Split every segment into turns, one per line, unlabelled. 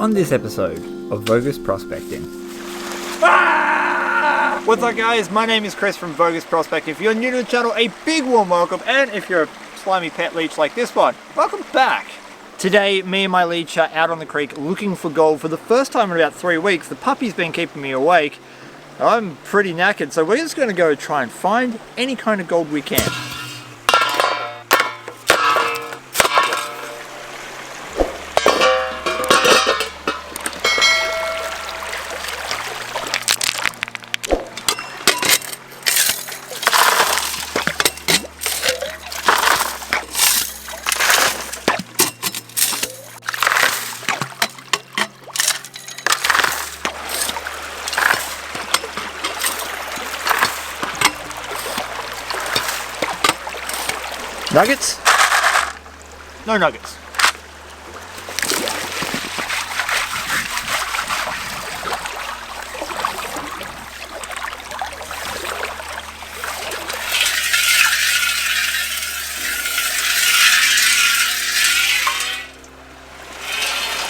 On this episode of Vo-Gus Prospecting.
What's up guys, my name is Chris from Vo-Gus Prospecting. If you're new to the channel, a big warm welcome, and if you're a slimy pet leech like this one, welcome back. Today, me and my leech are out on the creek looking for gold for the first time in about 3 weeks. The puppy's been keeping me awake. I'm pretty knackered, so we're just going to go try and find any kind of gold we can. Nuggets? No nuggets.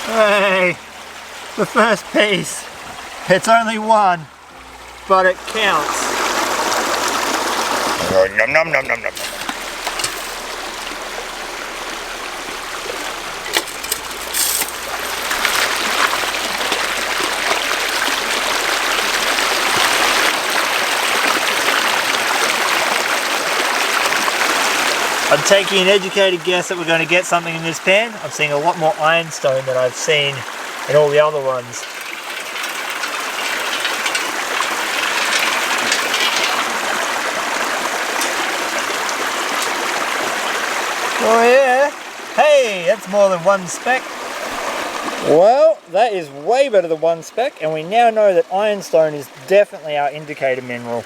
Hey, the first piece. It's only one, but it counts. Nom nom nom nom nom. I'm taking an educated guess that we're going to get something in this pan. I'm seeing a lot more ironstone than I've seen in all the other ones. Oh yeah! Hey, that's more than one speck. Well, that is way better than one speck, and we now know that ironstone is definitely our indicator mineral.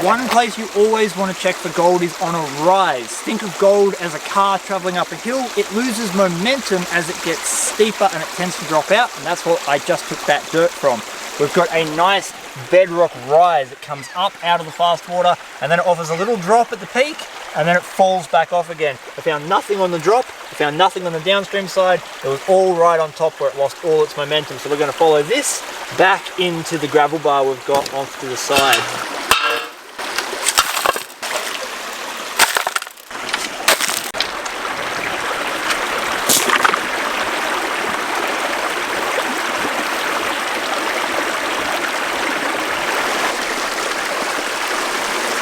One place you always want to check for gold is on a rise. Think of gold as a car traveling up a hill. It loses momentum as it gets steeper and it tends to drop out, and that's what I just took that dirt from. We've got a nice bedrock rise that comes up out of the fast water, and then it offers a little drop at the peak, and then it falls back off again. I found nothing on the drop, I found nothing on the downstream side. It was all right on top where it lost all its momentum. So we're going to follow this back into the gravel bar we've got off to the side.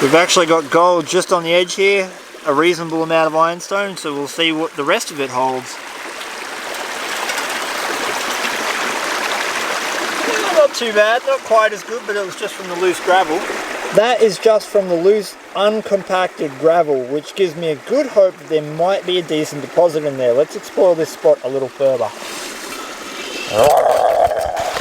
We've actually got gold just on the edge here, a reasonable amount of ironstone, so we'll see what the rest of it holds. Not too bad, not quite as good, but it was just from the loose gravel. That is just from the loose, uncompacted gravel, which gives me a good hope that there might be a decent deposit in there. Let's explore this spot a little further.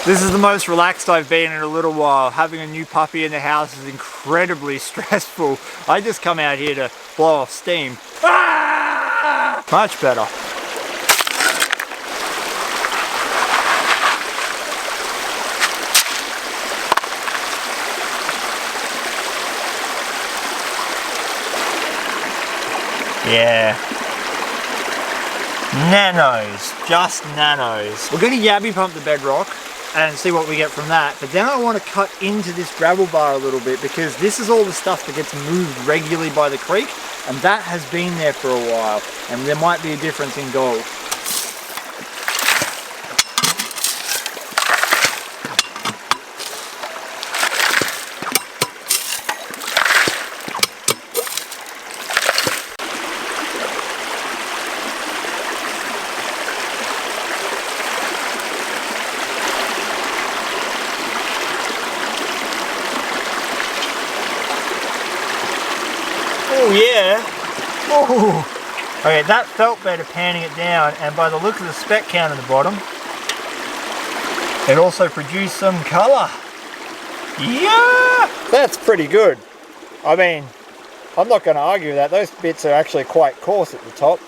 This is the most relaxed I've been in a little while. Having a new puppy in the house is incredibly stressful. I just come out here to blow off steam. Much better. Yeah. Nanos, just nanos. We're going to yabby pump the bedrock and see what we get from that, but then I want to cut into this gravel bar a little bit, because this is all the stuff that gets moved regularly by the creek, and that has been there for a while, and there might be a difference in gold. Oh yeah! Oh! Okay, that felt better panning it down, and by the look of the speck count at the bottom, it also produced some colour. Yeah! That's pretty good. I mean, I'm not going to argue that. Those bits are actually quite coarse at the top.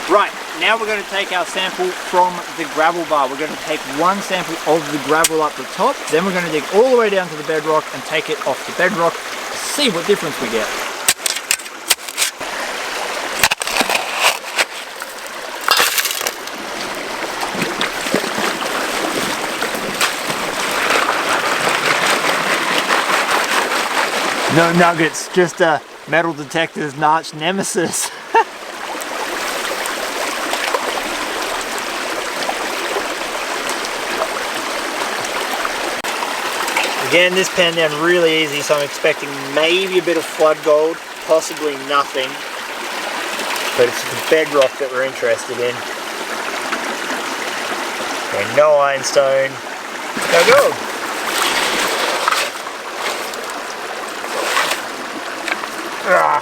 Right, now we're going to take our sample from the gravel bar. We're going to take one sample of the gravel up the top, then we're going to dig all the way down to the bedrock and take it off the bedrock to see what difference we get. No nuggets, just a metal detector's arch nemesis. Again, this panned down really easy, so I'm expecting maybe a bit of flood gold, possibly nothing. But it's the bedrock that we're interested in. Okay, no ironstone, no gold. Ah.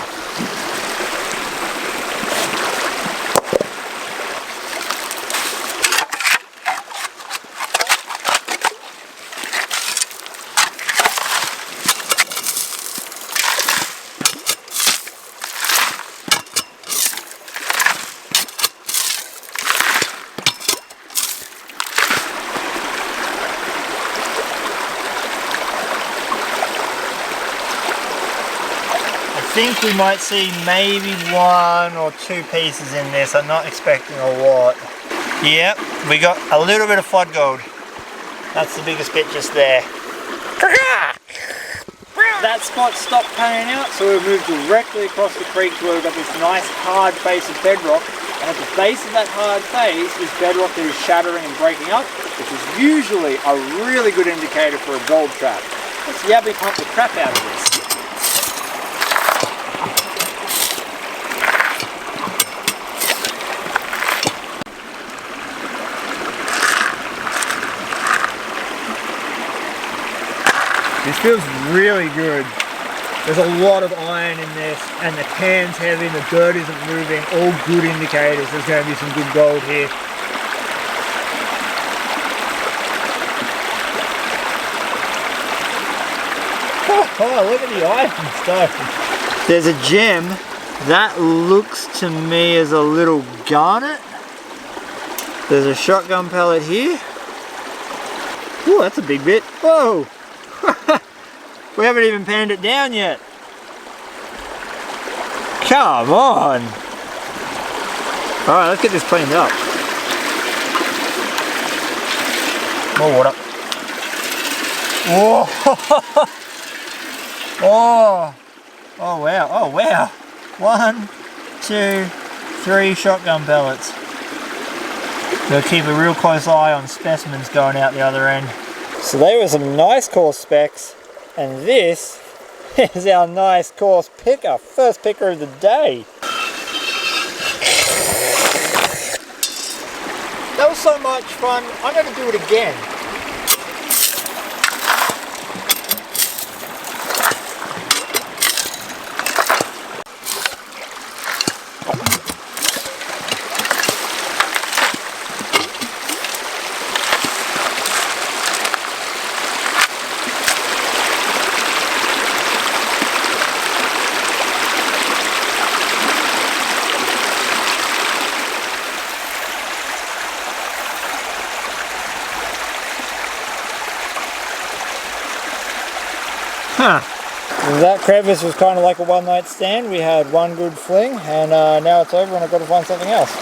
I think we might see maybe 1 or 2 pieces in this. I'm not expecting a lot. Yep, we got a little bit of flood gold. That's the biggest bit just there. That spot stopped panning out, so we moved directly across the creek to where we've got this nice hard face of bedrock. And at the base of that hard face is bedrock that is shattering and breaking up, which is usually a really good indicator for a gold trap. Let's yabby pump the crap out of this. This feels really good. There's a lot of iron in this, and the pan's heavy and the dirt isn't moving. All good indicators there's going to be some good gold here. Oh, look at the ironstone. There's a gem. That looks to me as a little garnet. There's a shotgun pellet here. Ooh, that's a big bit. Whoa! We haven't even panned it down yet. Come on! Alright, let's get this cleaned up. More water. Whoa! Oh! Oh wow, oh wow! 1, 2, 3 shotgun pellets. Gotta keep a real close eye on specimens going out the other end. So they were some nice coarse specs, and this is our nice coarse picker, first picker of the day. That was so much fun, I'm going to do it again. Huh. That crevice was kind of like a one-night stand. We had one good fling, and now it's over and I've got to find something else.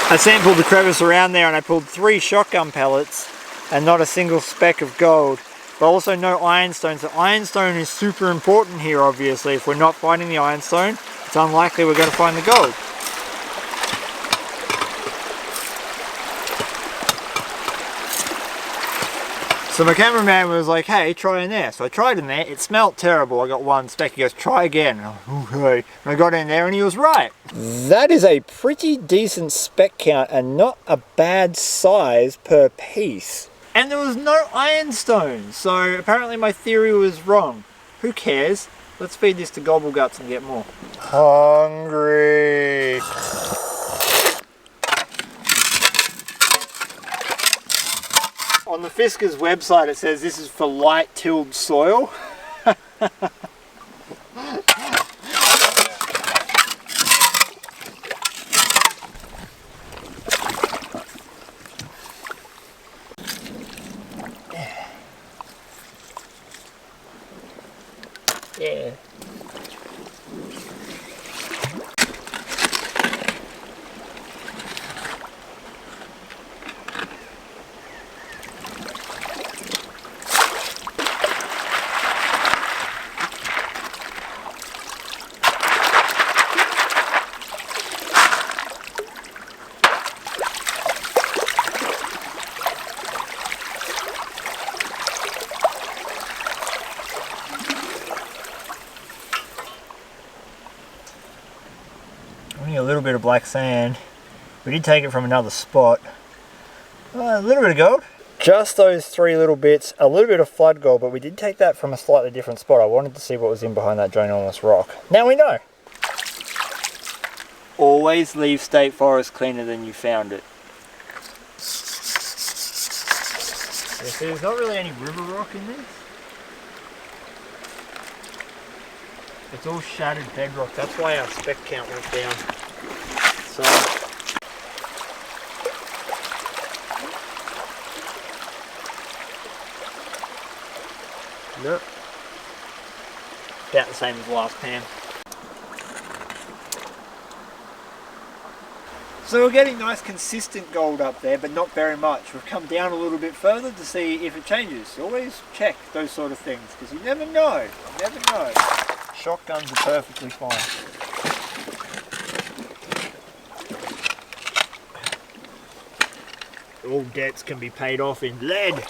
I sampled the crevice around there and I pulled 3 shotgun pellets and not a single speck of gold, but also no ironstone. So ironstone is super important here, obviously. If we're not finding the ironstone, it's unlikely we're going to find the gold. So my cameraman was like, hey, try in there. So I tried in there, it smelled terrible. I got 1 speck, he goes, try again. Okay. And I got in there and he was right. That is a pretty decent speck count and not a bad size per piece. And there was no ironstone, so apparently my theory was wrong. Who cares? Let's feed this to Gobbleguts and get more. Hungry. On the Fiskars website it says this is for light tilled soil. of black sand. We did take it from another spot. A little bit of gold. Just those 3 little bits, a little bit of flood gold, but we did take that from a slightly different spot. I wanted to see what was in behind that ginormous rock. Now we know. Always leave state forest cleaner than you found it. Yeah, see, there's not really any river rock in this. It's all shattered bedrock. That's why our spec count went down. So, nope. About the same as last pan. So we're getting nice consistent gold up there, but not very much. We've come down a little bit further to see if it changes. Always check those sort of things, because you never know. You never know. Shotguns are perfectly fine. All debts can be paid off in lead.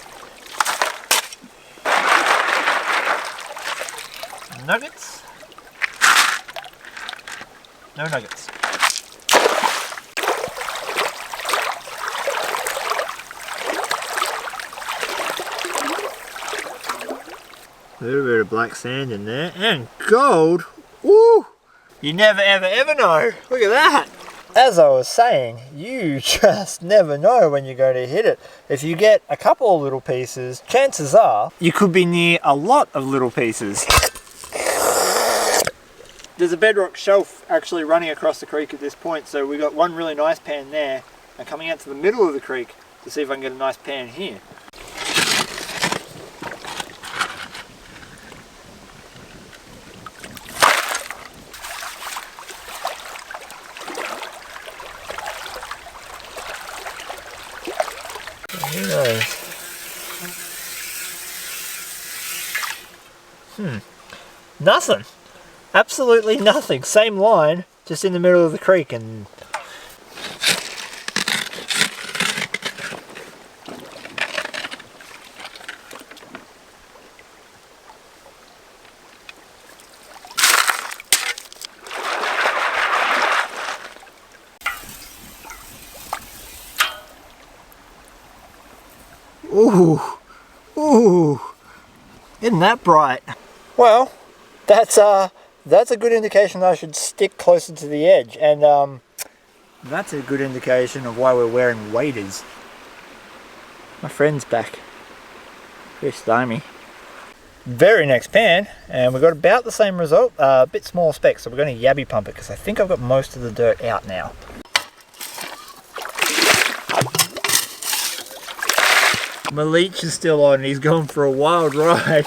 Nuggets? No nuggets. A little bit of black sand in there, and gold. Woo! You never ever know. Look at that. As I was saying, you just never know when you're going to hit it. If you get a couple of little pieces, chances are you could be near a lot of little pieces. There's a bedrock shelf actually running across the creek at this point, so we got one really nice pan there, and coming out to the middle of the creek to see if I can get a nice pan here. Who knows? Nothing. Absolutely nothing. Same line, just in the middle of the creek, and ooh, ooh, isn't that bright? Well, that's a good indication that I should stick closer to the edge, and that's a good indication of why we're wearing waders. My friend's back. Very slimy. Very next pan, and we've got about the same result, a bit smaller specs, so we're going to yabby pump it because I think I've got most of the dirt out now. My leech is still on, he's going for a wild ride.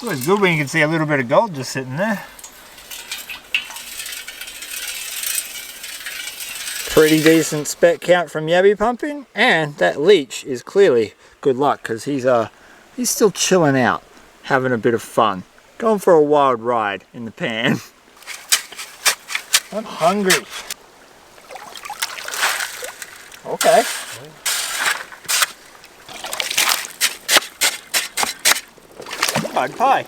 It's good when you can see a little bit of gold just sitting there. Pretty decent spec count from yabby pumping, and that leech is clearly good luck because he's still chilling out, having a bit of fun, going for a wild ride in the pan. I'm hungry. Okay. Mud pie.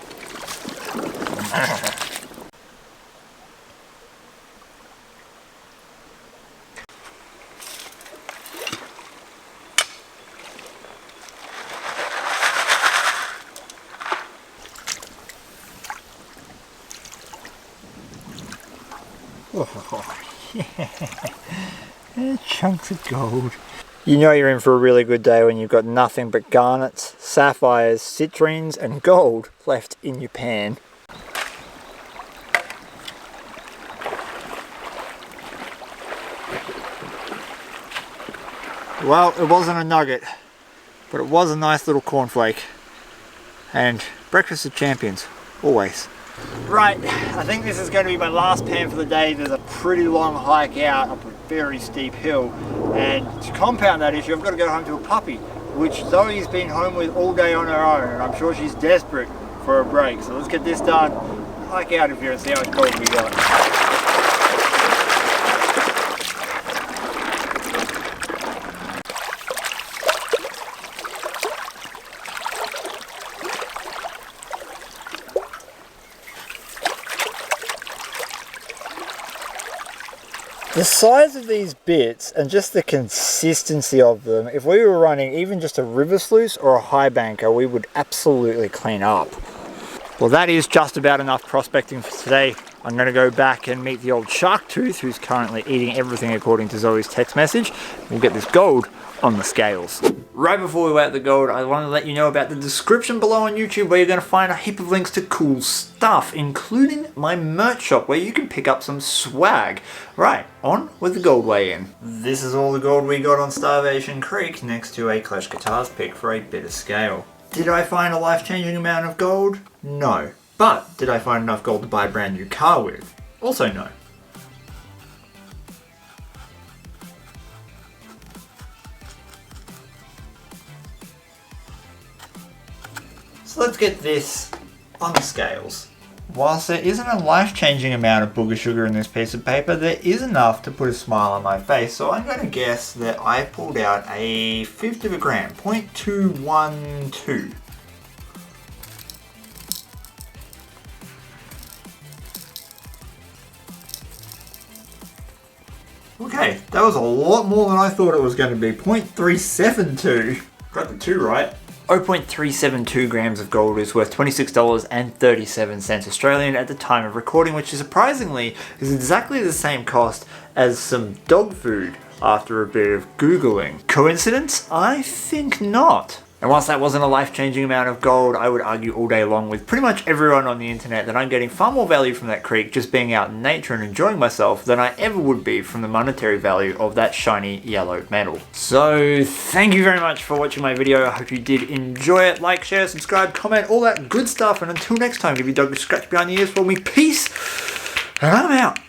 Oh, yeah. Chunks of gold. You know you're in for a really good day when you've got nothing but garnets, sapphires, citrines and gold left in your pan. Well, it wasn't a nugget, but it was a nice little cornflake. And breakfast of champions, always. Right, I think this is going to be my last pan for the day. There's a pretty long hike out up a very steep hill, and to compound that issue I've got to go home to a puppy, which Zoe's been home with all day on her own, and I'm sure she's desperate for a break. So let's get this done, hike out of here and see how much gold we got. The size of these bits and just the consistency of them, if we were running even just a river sluice or a high banker, we would absolutely clean up. Well, that is just about enough prospecting for today. I'm going to go back and meet the old shark tooth who's currently eating everything according to Zoe's text message. We'll get this gold on the scales. Right before we weigh out the gold, I want to let you know about the description below on YouTube, where you're going to find a heap of links to cool stuff, including my merch shop where you can pick up some swag. Right, on with the gold weigh-in. This is all the gold we got on Starvation Creek next to a Clash Guitars pick for a bit of scale. Did I find a life-changing amount of gold? No. But did I find enough gold to buy a brand new car with? Also no. So let's get this on the scales. Whilst there isn't a life-changing amount of booger sugar in this piece of paper, there is enough to put a smile on my face, so I'm going to guess that I pulled out a fifth of a gram, 0.212. Okay, that was a lot more than I thought it was going to be, 0.372. Got the 2 right. 0.372 grams of gold is worth $26.37 Australian at the time of recording, which surprisingly is exactly the same cost as some dog food after a bit of Googling. Coincidence? I think not. And whilst that wasn't a life-changing amount of gold, I would argue all day long with pretty much everyone on the internet that I'm getting far more value from that creek just being out in nature and enjoying myself than I ever would be from the monetary value of that shiny yellow metal. So thank you very much for watching my video. I hope you did enjoy it. Like, share, subscribe, comment, all that good stuff. And until next time, give your dog a scratch behind the ears for me. Peace, and I'm out.